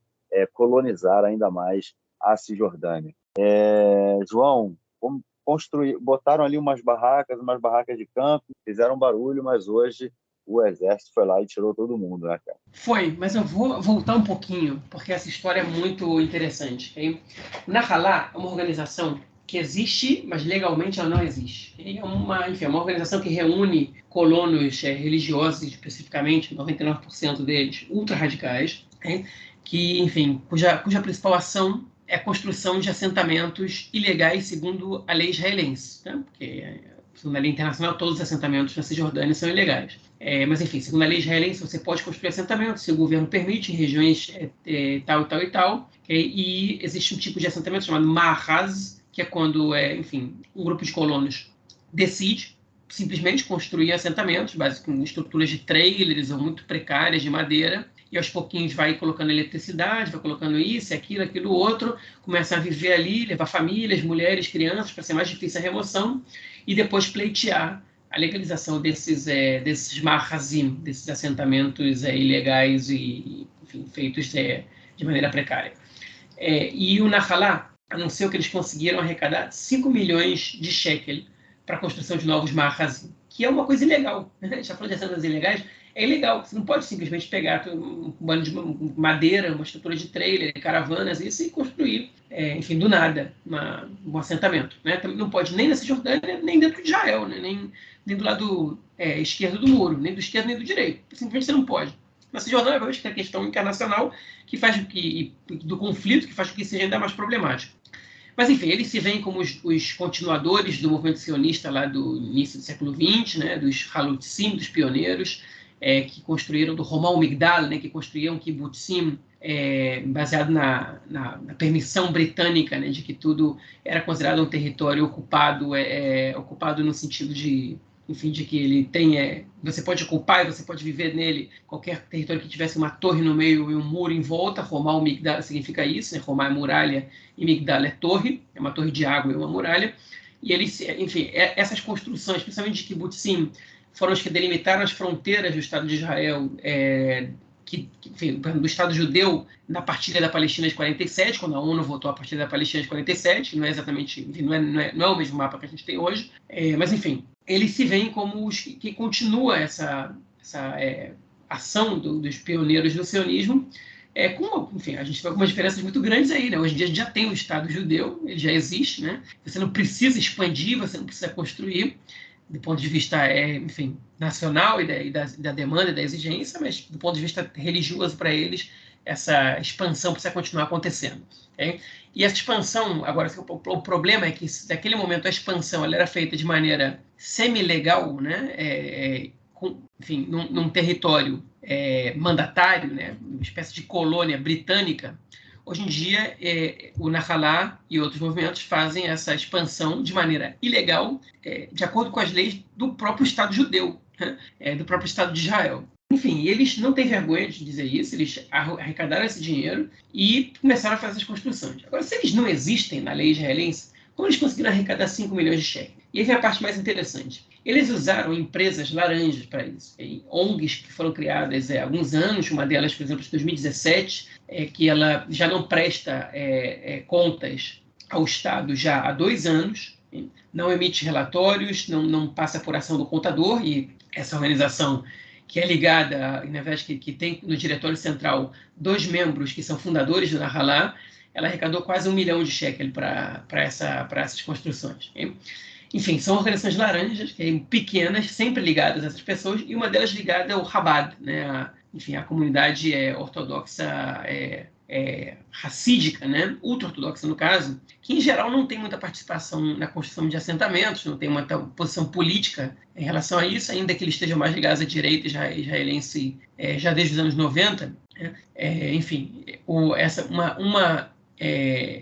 colonizar ainda mais a Cisjordânia. João, botaram ali umas barracas de campo, fizeram barulho, mas hoje o exército foi lá e tirou todo mundo, né, cara? Foi, mas eu vou voltar um pouquinho, porque essa história é muito interessante. Okay? O Nahalá é uma organização que existe, mas legalmente ela não existe. É uma organização que reúne colonos religiosos, especificamente, 99% deles, ultra-radicais, que, enfim, cuja principal ação é a construção de assentamentos ilegais segundo a lei israelense, né? Porque, segundo a lei internacional, todos os assentamentos na Cisjordânia são ilegais. Mas, enfim, segundo a lei israelense, você pode construir assentamentos se o governo permite em regiões tal e tal e tal. Okay? E existe um tipo de assentamento chamado Ma'haz, que é quando, enfim, um grupo de colonos decide simplesmente construir assentamentos, basicamente com estruturas de trailers ou muito precárias de madeira, e aos pouquinhos vai colocando eletricidade, vai colocando isso, aquilo outro, começa a viver ali, levar famílias, mulheres, crianças, para ser mais difícil a remoção, e depois pleitear a legalização desses marrazim, desses assentamentos ilegais e, enfim, feitos de maneira precária. E o Nahalá anunciou que eles conseguiram arrecadar 5 milhões de shekel para a construção de novos marrazim, que é uma coisa ilegal. A gente está falando de assentos ilegais, é ilegal. Você não pode simplesmente pegar um bando de madeira, uma estrutura de trailer, caravanas, isso, e construir, enfim, do nada, um assentamento. Né? Não pode nem na Cisjordânia, nem dentro de Israel, né? nem do lado esquerdo do muro, nem do esquerdo nem do direito. Simplesmente você não pode. Na Cisjordânia, obviamente, tem a questão internacional do conflito, que faz com que seja ainda mais problemático. Mas, enfim, eles se veem como os continuadores do movimento sionista lá do início do século XX, né, dos Halutzim, dos pioneiros, que construíram do Romão Migdal, né, que construíam kibbutzim baseado na permissão britânica, né, de que tudo era considerado um território ocupado, ocupado no sentido de, enfim, de que ele tem, você pode ocupar e você pode viver nele qualquer território que tivesse uma torre no meio e um muro em volta. Romão Migdal significa isso, né? Romão é muralha e Migdal é torre, é uma torre de água e uma muralha. E eles, enfim, essas construções, principalmente de kibbutzim, foram os que delimitaram as fronteiras do Estado de Israel, enfim, do Estado judeu na partilha da Palestina de 47, quando a ONU votou a partilha da Palestina de 47, não é exatamente, enfim, não é o mesmo mapa que a gente tem hoje, mas enfim, eles se veem como os que continua essa ação dos pioneiros do sionismo, enfim, a gente vê algumas diferenças muito grandes aí, né? Hoje em dia a gente já tem o Estado judeu, ele já existe, né? Você não precisa expandir, você não precisa construir, do ponto de vista, enfim, nacional e da demanda e da exigência, mas do ponto de vista religioso para eles, essa expansão precisa continuar acontecendo. Okay? E essa expansão, agora, o problema é que, naquele momento, a expansão ela era feita de maneira semi-legal, né? enfim, num território mandatário, né, uma espécie de colônia britânica, hoje em dia o Nahalá e outros movimentos fazem essa expansão de maneira ilegal, de acordo com as leis do próprio Estado judeu, né, do próprio Estado de Israel. Enfim, eles não têm vergonha de dizer isso, eles arrecadaram esse dinheiro e começaram a fazer as construções. Agora, se eles não existem na lei israelense, como eles conseguiram arrecadar 5 milhões de cheques? E aí vem a parte mais interessante. Eles usaram empresas laranjas para isso. ONGs que foram criadas há alguns anos, uma delas, por exemplo, de 2017, que ela já não presta contas ao Estado já há 2 anos, não emite relatórios, não passa por ação do contador, e essa organização que é ligada, na verdade, que tem no diretório central 2 membros que são fundadores do Nahalá, ela arrecadou quase 1 milhão de shekel para essas construções. Hein? Enfim, são organizações laranjas, pequenas, sempre ligadas a essas pessoas, e uma delas ligada ao Chabad, né? Enfim, a comunidade ortodoxa racídica, né? Ultra-ortodoxa no caso, que em geral não tem muita participação na construção de assentamentos, não tem muita posição política em relação a isso, ainda que eles estejam mais ligados à direita israelense já desde os anos 90. Né? Enfim, uma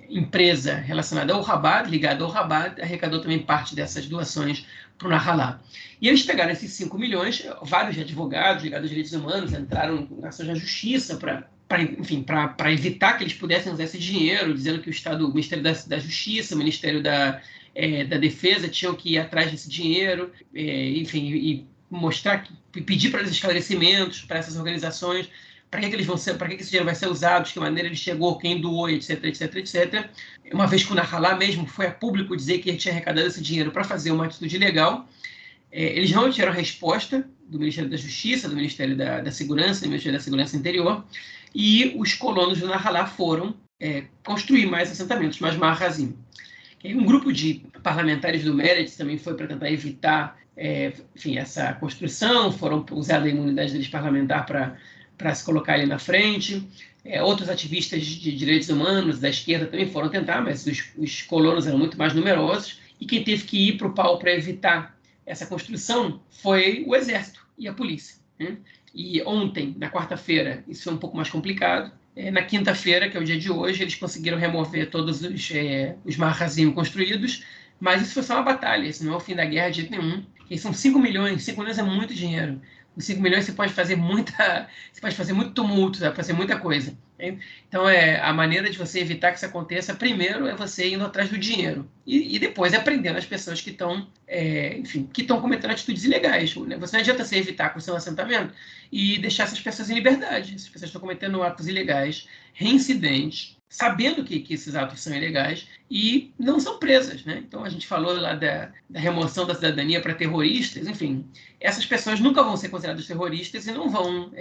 empresa relacionada ao Chabad, ligada ao Chabad, arrecadou também parte dessas doações para o Nahalá. E eles pegaram esses 5 milhões, vários advogados ligados aos direitos humanos entraram em ações na justiça para evitar que eles pudessem usar esse dinheiro, dizendo que o Ministério da Justiça, o Ministério da Defesa tinham que ir atrás desse dinheiro, enfim, e mostrar, pedir para eles esclarecimentos para essas organizações, para que esse dinheiro vai ser usado, de que maneira ele chegou, quem doou, etc, etc, etc. Uma vez que o Nahalá mesmo foi a público dizer que ele tinha arrecadado esse dinheiro para fazer uma atitude ilegal, eles não tiveram resposta do Ministério da Justiça, do Ministério da Segurança, do Ministério da Segurança Interior, e os colonos do Nahalá foram construir mais assentamentos, mais marrazim. Um grupo de parlamentares do Meretz também foi para tentar evitar essa construção, foram usar a imunidade deles parlamentar para se colocar ali na frente. Outros ativistas de direitos humanos da esquerda também foram tentar, mas os colonos eram muito mais numerosos, e quem teve que ir para o pau para evitar essa construção foi o exército e a polícia. Né? E ontem, na quarta-feira, isso foi um pouco mais complicado. Na quinta-feira, que é o dia de hoje, eles conseguiram remover todos os marrazinhos construídos, mas isso foi só uma batalha, isso não é o fim da guerra de jeito nenhum. E são 5 milhões, 5 milhões é muito dinheiro. Com 5 milhões você pode fazer muito tumulto, dá para fazer muita coisa. Hein? Então, a maneira de você evitar que isso aconteça, primeiro, é você indo atrás do dinheiro. E depois aprendendo as pessoas que estão cometendo atitudes ilegais. Né? Você não adianta você evitar com o seu assentamento e deixar essas pessoas em liberdade. Essas pessoas estão cometendo atos ilegais, reincidentes, sabendo que esses atos são ilegais e não são presas. Né? Então, a gente falou lá da remoção da cidadania para terroristas, enfim, essas pessoas nunca vão ser consideradas terroristas e não vão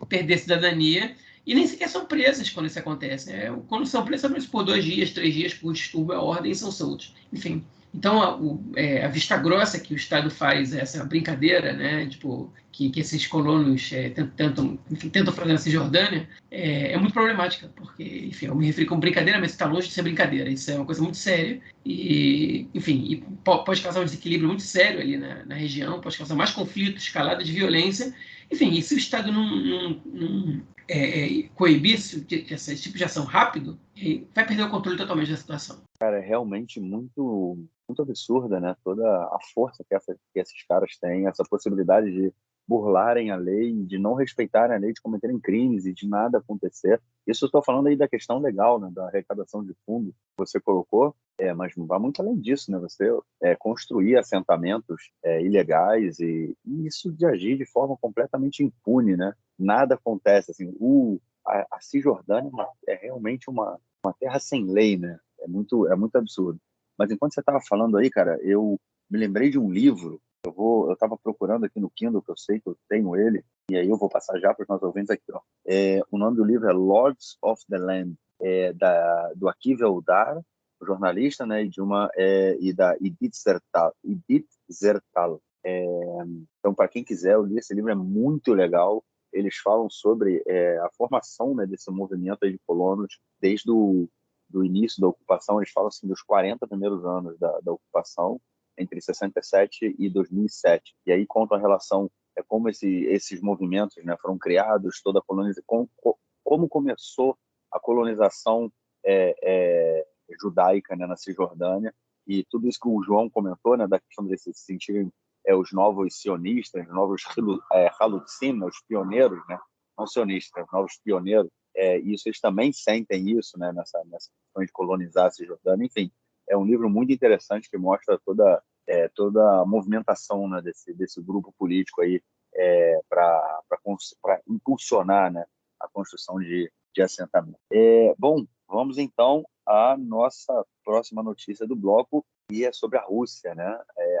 perder cidadania, e nem sequer são presas quando isso acontece. Quando são presas, por 2 dias, 3 dias, por distúrbio à ordem, e são soltos. Enfim, então a vista grossa que o Estado faz, essa brincadeira, né, tipo, que esses colonos tentam fazer na Cisjordânia, é muito problemática, porque, enfim, eu me refiro como brincadeira, mas está longe de ser brincadeira. Isso é uma coisa muito séria e, enfim, pode causar um desequilíbrio muito sério ali na região, pode causar mais conflitos, escalada de violência. Enfim, e se o Estado não coibir esse tipo de ação rápido, vai perder o controle totalmente da situação. Cara, é realmente muito, muito absurda, né? Toda a força que esses caras têm, essa possibilidade de burlarem a lei, de não respeitarem a lei, de cometerem crimes e de nada acontecer. Isso eu estou falando aí da questão legal, né? Da arrecadação de fundo que você colocou, mas vai muito além disso, né? Você construir assentamentos ilegais e isso de agir de forma completamente impune, né? Nada acontece, assim, a Cisjordânia é realmente uma terra sem lei, né? É muito absurdo. Mas enquanto você estava falando aí, cara, eu me lembrei de um livro. Eu estava procurando aqui no Kindle, que eu sei que eu tenho ele, e aí eu vou passar já para os nossos ouvintes aqui. Ó. O nome do livro é Lords of the Land, do Akiva Eldar, o jornalista, né, e da Edith Zertal. Então, para quem quiser, eu li esse livro, é muito legal. Eles falam sobre a formação, né, desse movimento aí de colonos desde do início da ocupação. Eles falam assim dos 40 primeiros anos da ocupação, entre 67 e 2007. E aí contam a relação como esses movimentos, né, foram criados, toda a colonização, como começou a colonização judaica, né, na Cisjordânia, e tudo isso que o João comentou, né, da questão de se sentirem os novos sionistas, os novos halutzim, né, os pioneiros, né, não cionistas, os novos pioneiros, isso eles também sentem isso, né, nessa questão de colonizar a Cisjordânia. Enfim, é um livro muito interessante que mostra toda a movimentação, né, desse grupo político aí para impulsionar, né, a construção de assentamento. Bom, vamos então à nossa próxima notícia do bloco, e é sobre a Rússia, né?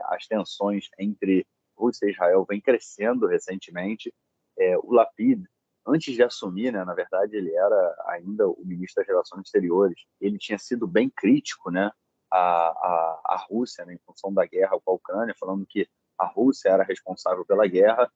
As tensões entre Rússia e Israel vêm crescendo recentemente. O Lapid, antes de assumir, né, na verdade, ele era ainda o ministro das Relações Exteriores. Ele tinha sido bem crítico, né, à Rússia, né, em função da guerra com a Ucrânia, falando que a Rússia era responsável pela guerra,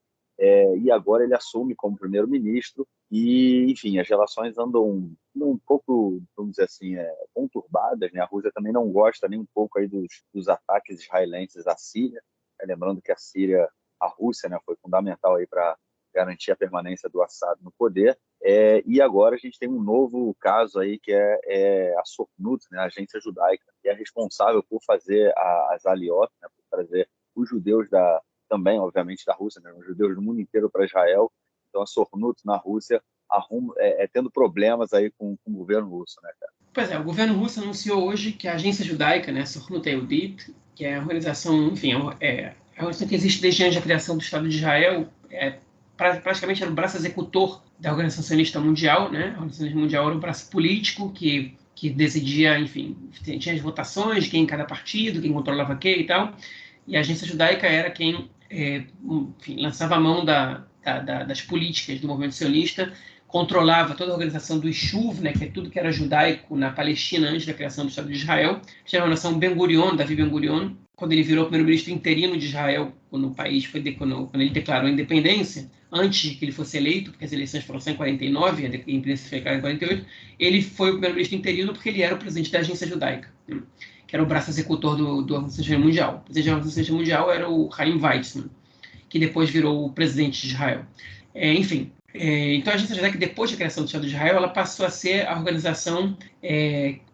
e agora ele assume como primeiro-ministro e, enfim, as relações andam um pouco, vamos dizer assim, conturbadas, né? A Rússia também não gosta nem um pouco aí dos ataques israelenses à Síria, lembrando que a Rússia, né, foi fundamental aí para garantir a permanência do Assad no poder, e agora a gente tem um novo caso aí que é a Sokhnut, né, a agência judaica, que é responsável por fazer as aliot, né, por trazer os judeus também, obviamente, da Rússia, né, os judeus do mundo inteiro para Israel. Então a Sokhnut na Rússia tendo problemas aí com o governo russo, né, cara? Pois é, o governo russo anunciou hoje que a agência judaica, né, Sokhnut Yehudit, que é a organização, enfim, a organização que existe desde antes da criação do Estado de Israel, praticamente era o braço executor da Organização Sionista Mundial, né? A Organização Sionista Mundial era um braço político que decidia, enfim, tinha as votações de quem em cada partido, quem controlava quem e tal, e a agência judaica era quem, enfim, lançava a mão das políticas do movimento sionista, controlava toda a organização do Ishuv, né, que é tudo que era judaico na Palestina antes da criação do Estado de Israel. Tinha a nação Ben-Gurion, Davi Ben-Gurion, quando ele virou primeiro-ministro interino de Israel, quando o país quando ele declarou a independência, antes que ele fosse eleito, porque as eleições foram só em 49, a independência foi declarada em 48, ele foi o primeiro-ministro interino porque ele era o presidente da agência judaica, né, que era o braço executor do Organização Mundial. O presidente da Organização Mundial era o Chaim Weizmann, que depois virou o presidente de Israel. Enfim, então a agência judaica, depois da criação do Estado de Israel, ela passou a ser a organização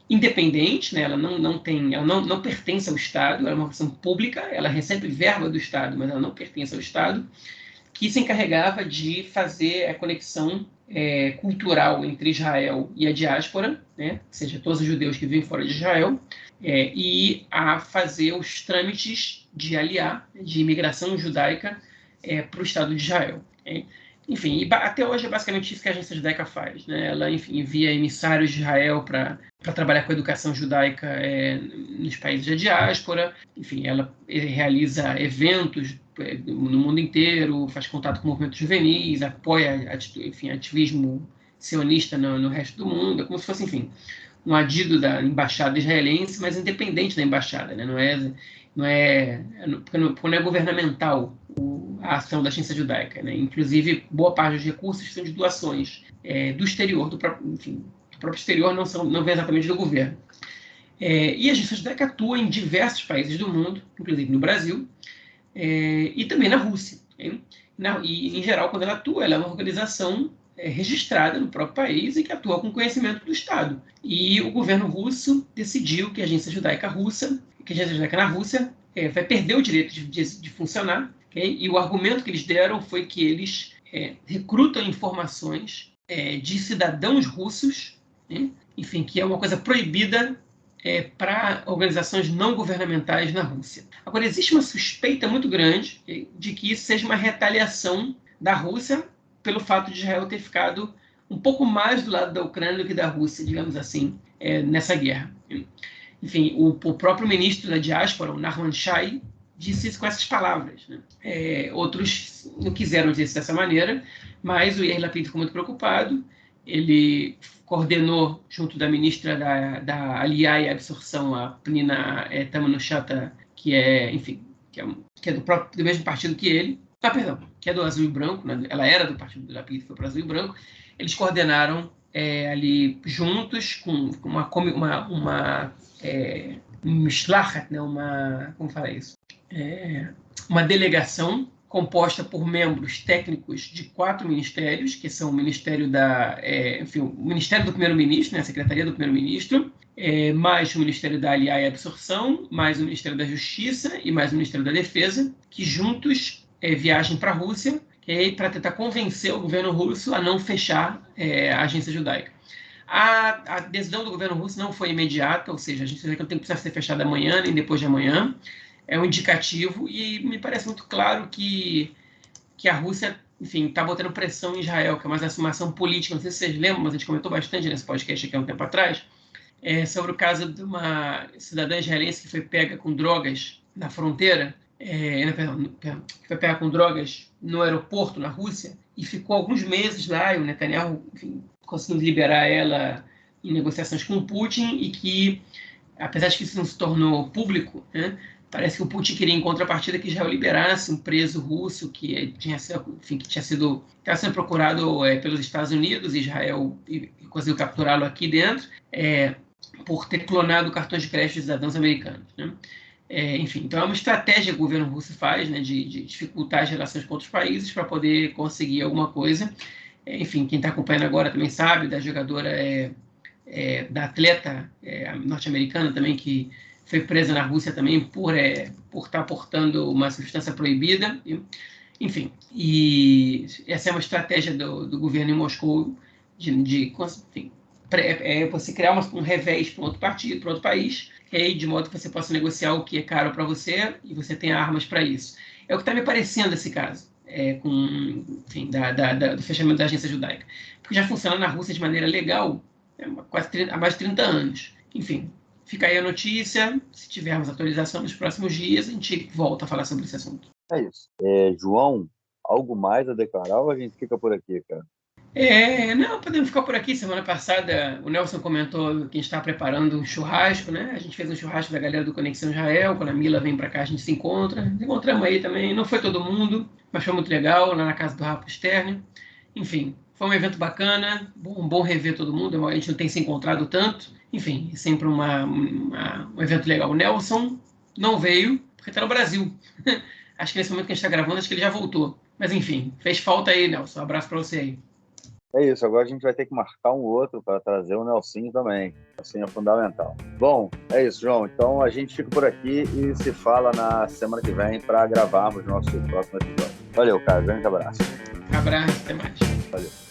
independente, né? Ela não pertence ao Estado, ela é uma organização pública, ela recebe verba do Estado, mas ela não pertence ao Estado, que se encarregava de fazer a conexão cultural entre Israel e a diáspora, né? Ou seja, todos os judeus que vivem fora de Israel, e a fazer os trâmites de aliá, de imigração judaica para o Estado de Israel. Enfim, até hoje é basicamente isso que a agência judaica faz, né? Ela, enfim, envia emissários de Israel para trabalhar com a educação judaica nos países da diáspora. Enfim, ela realiza eventos no mundo inteiro, faz contato com movimentos juvenis, apoia, enfim, ativismo sionista no resto do mundo. É como se fosse, enfim, um adido da embaixada israelense, mas independente da embaixada, né? Porque não é governamental a ação da agência judaica, né? Inclusive, boa parte dos recursos são de doações do exterior, do próprio exterior, não vem exatamente do governo. E a agência judaica atua em diversos países do mundo, inclusive no Brasil, e também na Rússia. E, em geral, quando ela atua, ela é uma organização registrada no próprio país e que atua com conhecimento do Estado. E o governo russo decidiu que a agência judaica na Rússia vai perder o direito de funcionar. Okay? E o argumento que eles deram foi que eles recrutam informações de cidadãos russos, né? Enfim, que é uma coisa proibida para organizações não governamentais na Rússia. Agora, existe uma suspeita muito grande de que isso seja uma retaliação da Rússia pelo fato de Israel ter ficado um pouco mais do lado da Ucrânia do que da Rússia, digamos assim, nessa guerra. Enfim, o próprio ministro da diáspora, o Nahman Shai, disse isso com essas palavras, né? Outros não quiseram dizer isso dessa maneira, mas o Yair Lapid ficou muito preocupado. Ele coordenou, junto da ministra da Aliá e Absorção, a Pnina Tamanushata, que é do mesmo partido que ele, que é do Azul e Branco, né? Ela era do partido do Lapid, foi para o Azul e Branco. Eles coordenaram ali juntos com uma mishlachat, né? Como fala isso? Uma delegação composta por membros técnicos de 4 ministérios, que são o Ministério o Ministério do Primeiro-Ministro, né, a Secretaria do Primeiro-Ministro, mais o Ministério da Aliança e Absorção, mais o Ministério da Justiça e mais o Ministério da Defesa, que juntos viajam para a Rússia para tentar convencer o governo russo a não fechar a agência judaica. A decisão do governo russo não foi imediata, ou seja, a agência judaica não tem que precisar ser fechada amanhã nem depois de amanhã. É um indicativo e me parece muito claro que a Rússia, enfim, está botando pressão em Israel, que é uma ação política. Não sei se vocês lembram, mas a gente comentou bastante nesse podcast aqui há um tempo atrás, sobre o caso de uma cidadã israelense que foi pega com drogas na fronteira, que foi pega com drogas no aeroporto na Rússia e ficou alguns meses lá, e o Netanyahu, enfim, conseguiu liberar ela em negociações com o Putin, e que, apesar de que isso não se tornou público, né, parece que o Putin queria, em contrapartida, que Israel liberasse um preso russo que estava sendo procurado pelos Estados Unidos, e Israel conseguiu capturá-lo aqui dentro, por ter clonado cartões de crédito de cidadãos americanos, né? Enfim, então é uma estratégia que o governo russo faz, né, de dificultar as relações com outros países para poder conseguir alguma coisa. Enfim, quem está acompanhando agora também sabe da jogadora, da atleta norte-americana também, que foi presa na Rússia também por estar portando uma substância proibida. Enfim, e essa é uma estratégia do governo em Moscou de você criar um revés para outro partido, para outro país, de modo que você possa negociar o que é caro para você e você tenha armas para isso. É o que está me parecendo esse caso, do fechamento da agência judaica. Porque já funciona na Rússia de maneira legal há mais de 30 anos. Enfim, fica aí a notícia. Se tivermos atualização nos próximos dias, a gente volta a falar sobre esse assunto. É isso. João, algo mais a declarar ou a gente fica por aqui, cara? Não, podemos ficar por aqui. Semana passada o Nelson comentou que a gente está preparando um churrasco, né? A gente fez um churrasco da galera do Conexão Israel. Quando a Mila vem para cá, a gente se encontra. Nos encontramos aí também. Não foi todo mundo, mas foi muito legal, lá na casa do Rafa Stern. Enfim, foi um evento bacana. Bom rever todo mundo. A gente não tem se encontrado tanto. Enfim, é sempre um evento legal. O Nelson não veio porque está no Brasil. Acho que nesse momento que a gente está gravando, acho que ele já voltou. Mas enfim, fez falta aí, Nelson. Um abraço para você aí. É isso, agora a gente vai ter que marcar um outro para trazer o Nelsinho também. O Nelsinho é fundamental. Bom, é isso, João. Então a gente fica por aqui e se fala na semana que vem para gravarmos nosso próximo episódio. Valeu, cara. Grande abraço. Abraço, até mais. Valeu.